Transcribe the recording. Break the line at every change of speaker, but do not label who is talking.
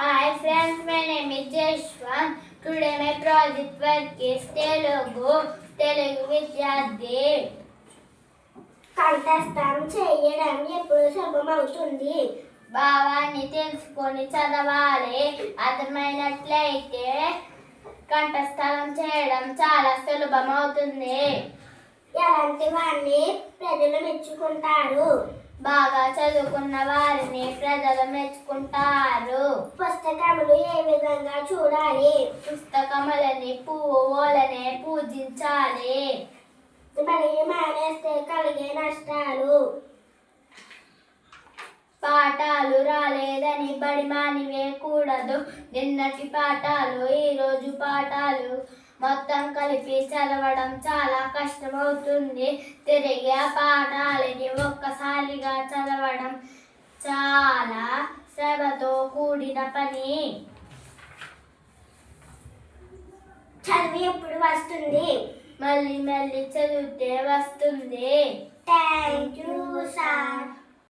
Hi friends, my name is Jeshwan. Today my project work is Telugu విద్యార్థి.
కంఠస్థం చేయడం ఎప్పుడు సులభమవుతుంది?
భావాన్ని తెలుసుకొని చదవాలి. అర్థమైనట్లయితే కంఠస్థం చేయడం చాలా సులభమవుతుంది.
ఎలాంటి వారిని ప్రజలు మెచ్చుకుంటారు?
బాగా చదువుకున్న వారిని ప్రజలు మెచ్చుకుంటారు.
పుస్తకములు ఏ విధంగా చూడాలి?
పుస్తకములని పువ్వులనే పూజించాలి.
బడి మానేస్తే కలిగే నష్టాలు.
పాఠాలు రాలేదని బడి మానివేయకూడదు. నిన్నటి పాఠాలు ఈరోజు పాఠాలు మొత్తం కలిపి చదవడం చాలా కష్టమవుతుంది. తిరిగి ఆ పాఠాలని ఒక్కసారిగా చదవడం చాలా శ్రమతో కూడిన పని.
చదువు ఎప్పుడు వస్తుంది?
మళ్ళీ మళ్ళీ చదివితే వస్తుంది.
Thank you sir.